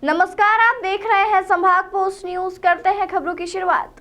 नमस्कार, आप देख रहे हैं संभाग पोस्ट न्यूज। करते हैं खबरों की शुरुआत।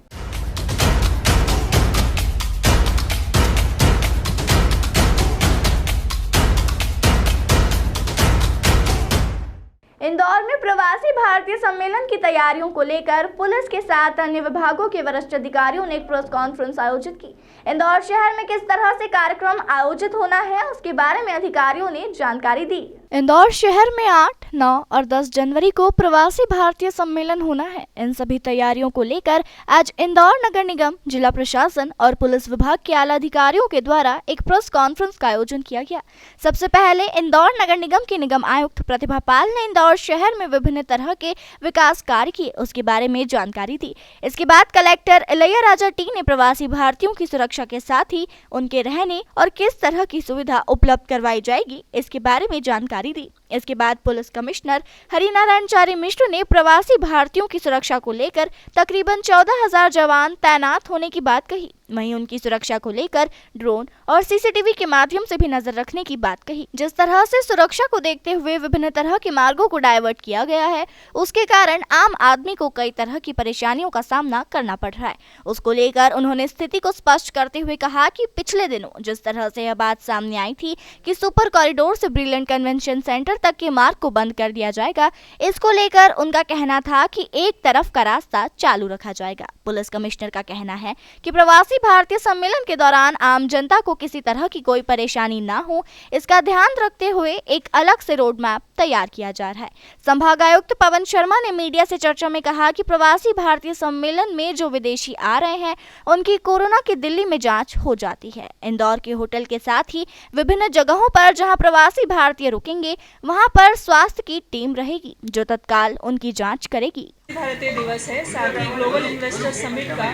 इंदौर में प्रवासी भारतीय सम्मेलन की तैयारियों को लेकर पुलिस के साथ अन्य विभागों के वरिष्ठ अधिकारियों ने एक प्रेस कॉन्फ्रेंस आयोजित की। इंदौर शहर में किस तरह से कार्यक्रम आयोजित होना है, उसके बारे में अधिकारियों ने जानकारी दी। इंदौर शहर में 8, 9 और 10 जनवरी को प्रवासी भारतीय सम्मेलन होना है। इन सभी तैयारियों को लेकर आज इंदौर नगर निगम, जिला प्रशासन और पुलिस विभाग के आला अधिकारियों के द्वारा एक प्रेस कॉन्फ्रेंस का आयोजन किया गया। सबसे पहले इंदौर नगर निगम की निगम आयुक्त प्रतिभा पाल ने इंदौर शहर में विभिन्न तरह के विकास कार्य किए, उसके बारे में जानकारी दी। इसके बाद कलेक्टर इलैयाराजा टी ने प्रवासी भारतीयों की सुरक्षा के साथ ही उनके रहने और किस तरह की सुविधा उपलब्ध करवाई जाएगी, इसके बारे में जानकारी दी। इसके बाद पुलिस कमिश्नर हरिनारायण मिश्र ने प्रवासी भारतीयों की सुरक्षा को लेकर तकरीबन 14,000 जवान तैनात होने की बात कही। वहीं उनकी सुरक्षा को लेकर ड्रोन और सीसीटीवी के माध्यम से भी नजर रखने की बात कही। जिस तरह से सुरक्षा को देखते हुए विभिन्न तरह के मार्गों को डायवर्ट किया गया है, उसके कारण आम आदमी को कई तरह की परेशानियों का सामना करना पड़ रहा है। उसको लेकर उन्होंने स्थिति को स्पष्ट करते हुए कहा कि पिछले दिनों जिस तरह से यह बात सामने आई थी कि सुपर कॉरिडोर से ब्रिलियंट कन्वेंशन सेंटर तक के मार्ग को बंद कर दिया जाएगा, इसको लेकर उनका कहना था कि एक तरफ का रास्ता चालू रखा जाएगा। पुलिस कमिश्नर का कहना है कि प्रवासी भारतीय सम्मेलन के दौरान आम जनता को किसी तरह की कोई परेशानी ना हो, इसका ध्यान रखते हुए एक अलग से रोड मैप तैयार किया जा रहा है। संभागायुक्त पवन शर्मा ने मीडिया से चर्चा में कहा कि प्रवासी भारतीय सम्मेलन में जो विदेशी आ रहे हैं, उनकी कोरोना की दिल्ली में जांच हो जाती है। इंदौर के होटल के साथ ही विभिन्न जगहों पर जहां प्रवासी भारतीय रुकेंगे, वहां पर स्वास्थ्य की टीम रहेगी जो तत्काल उनकी जांच करेगी। भारतीय दिवस है, साथ ही ग्लोबल इन्वेस्टर समिट का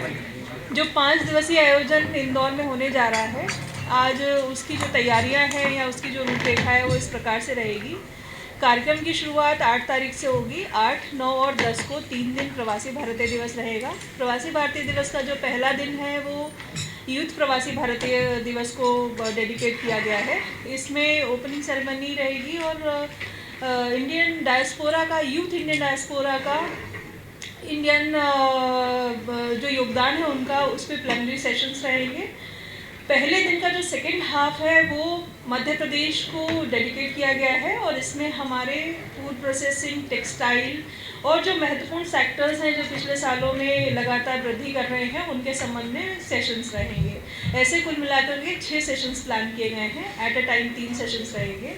जो 5 दिवसीय आयोजन इंदौर में होने जा रहा है, आज उसकी जो तैयारियां हैं या उसकी जो रूपरेखा है वो इस प्रकार से रहेगी। कार्यक्रम की शुरुआत 8 तारीख से होगी। 8, 9 और 10 को 3 दिन प्रवासी भारतीय दिवस रहेगा। प्रवासी भारतीय दिवस का जो पहला दिन है वो यूथ प्रवासी भारतीय दिवस को डेडिकेट किया गया है। इसमें ओपनिंग सेरेमनी रहेगी और इंडियन डायस्पोरा का, यूथ इंडियन डायस्पोरा का इंडियन जो योगदान है उनका, उस पर प्लेनरी सेशंस रहेंगे। पहले दिन का जो सेकेंड हाफ है वो मध्य प्रदेश को डेडिकेट किया गया है और इसमें हमारे फूड प्रोसेसिंग, टेक्सटाइल और जो महत्वपूर्ण सेक्टर्स हैं जो पिछले सालों में लगातार वृद्धि कर रहे हैं, उनके संबंध में सेशंस रहेंगे। ऐसे कुल मिलाकर के 6 सेशंस प्लान किए गए हैं। एट अ टाइम 3 सेशंस रहेंगे।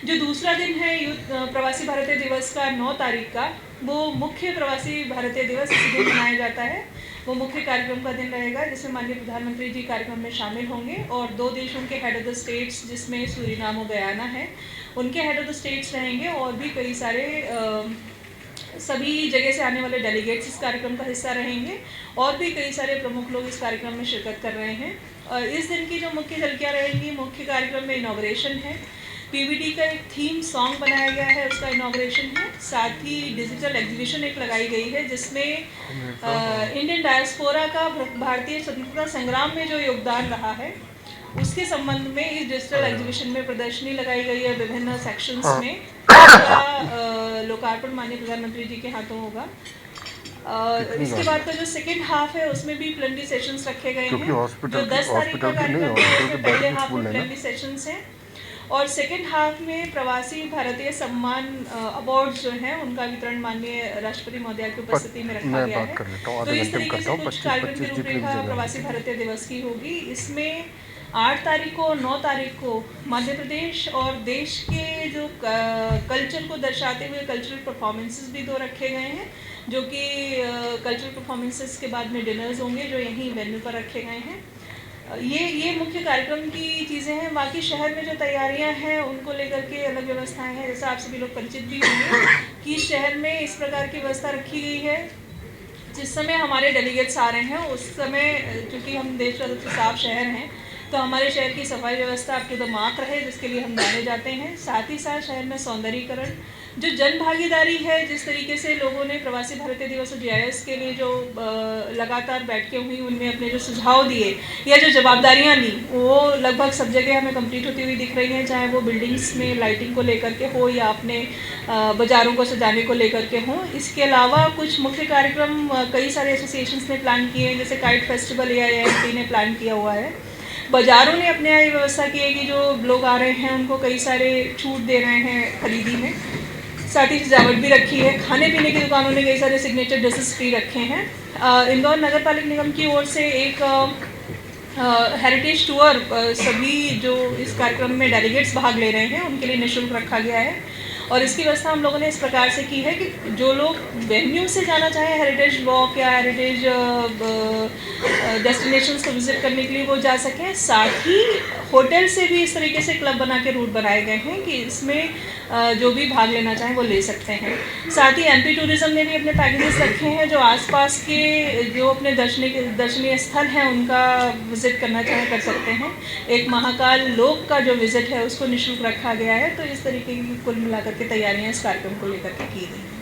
जो दूसरा दिन है प्रवासी भारतीय दिवस का 9 तारीख का, वो मुख्य प्रवासी भारतीय दिवस इसी दिन मनाया जाता है। वो मुख्य कार्यक्रम का दिन रहेगा जिसमें माननीय प्रधानमंत्री जी कार्यक्रम में शामिल होंगे और 2 देशों के हेड ऑफ द स्टेट्स, जिसमें सूरीनाम और गयाना है, उनके हेड ऑफ द स्टेट्स रहेंगे और भी कई सारे सभी जगह से आने वाले डेलीगेट्स इस कार्यक्रम का हिस्सा रहेंगे और भी कई सारे प्रमुख लोग इस कार्यक्रम में शिरकत कर रहे हैं। इस दिन की जो मुख्य झलकियाँ रहेंगी, मुख्य कार्यक्रम में इनॉग्रेशन है, पीवीडी का एक थीम सॉन्ग बनाया गया है, उसका इनॉग्रेशन है। साथ ही डिजिटल एग्जीबिशन एक लगाई गई है जिसमें इंडियन डायस्पोरा का भारतीय स्वतंत्रता संग्राम में जो योगदान रहा है उसके संबंध में इस डिजिटल एग्जीबिशन में प्रदर्शनी लगाई गई है विभिन्न सेक्शंस में। इसका लोकार्पण माननीय प्रधानमंत्री जी के हाथों होगा। इसके बाद का जो सेकेंड हाफ है उसमें भी प्लेनरी सेशंस रखे गए हैं। जो 10 तारीख का कार्यक्रम है उसमें पहले हाफ में प्लेनरी सेशंस हैं और सेकेंड हाफ में प्रवासी भारतीय सम्मान अवार्ड्स जो हैं उनका वितरण माननीय राष्ट्रपति महोदया की उपस्थिति में रखा गया है। तो इस तरीके से कुछ कार्यक्रम की रूपरेखा प्रवासी भारतीय दिवस की होगी। इसमें 8 तारीख को, 9 तारीख को मध्य प्रदेश और देश के जो कल्चर को दर्शाते हुए कल्चरल परफॉर्मेंसेस भी 2 रखे गए हैं, जो कि कल्चरल परफॉर्मेंसेस के बाद में डिनर्स होंगे जो यहीं वेन्यू पर रखे गए हैं। ये मुख्य कार्यक्रम की चीज़ें हैं। बाकी शहर में जो तैयारियां हैं उनको लेकर के अलग व्यवस्थाएं हैं। जैसा आप सभी लोग परिचित भी होंगे कि शहर में इस प्रकार की व्यवस्था रखी गई है। जिस समय हमारे डेलीगेट्स आ रहे हैं उस समय, क्योंकि हम देश का सबसे साफ शहर हैं, तो हमारे शहर की सफाई व्यवस्था अप टू द मार्क रहे, जिसके लिए हम जाने जाते हैं। साथ ही साथ शहर में सौंदर्यीकरण, जो जन भागीदारी है, जिस तरीके से लोगों ने प्रवासी भारतीय दिवस और GIS के लिए जो लगातार बैठकें हुई, उनमें अपने जो सुझाव दिए या जो जवाबदारियां ली, वो लगभग सब जगह हमें कंप्लीट होती हुई दिख रही हैं, चाहे वो बिल्डिंग्स में लाइटिंग को लेकर के हो या अपने बाज़ारों को सजाने को लेकर के हों। इसके अलावा कुछ मुख्य कार्यक्रम कई सारे एसोसिएशंस ने प्लान किए हैं, जैसे काइट फेस्टिवल AIIMT ने प्लान किया हुआ है। बाज़ारों ने अपने यहाँ ये व्यवस्था की है कि जो लोग आ रहे हैं उनको कई सारे छूट दे रहे हैं खरीदी में, साथ ही सजावट भी रखी है। खाने पीने की दुकानों ने कई सारे सिग्नेचर डिशेस फ्री रखे हैं। इंदौर नगर पालिक निगम की ओर से एक हेरिटेज टूर सभी जो इस कार्यक्रम में डेलीगेट्स भाग ले रहे हैं उनके लिए निःशुल्क रखा गया है, और इसकी व्यवस्था हम लोगों ने इस प्रकार से की है कि जो लोग वेन्यू से जाना चाहें हेरिटेज वॉक या हेरिटेज डेस्टिनेशंस को विजिट करने के लिए वो जा सकें। साथ ही होटल से भी इस तरीके से क्लब बना के रूट बनाए गए हैं कि इसमें जो भी भाग लेना चाहें वो ले सकते हैं। साथ ही MP टूरिज़्म ने भी अपने पैकेजेस रखे हैं, जो आसपास के जो अपने दर्शनीय स्थल हैं उनका विज़िट करना चाहें कर सकते हैं। एक महाकाल लोक का जो विज़िट है उसको निःशुल्क रखा गया है। तो इस तरीके की कुल मिलाकर के तैयारियां इस कार्यक्रम को लेकर के की गई हैं।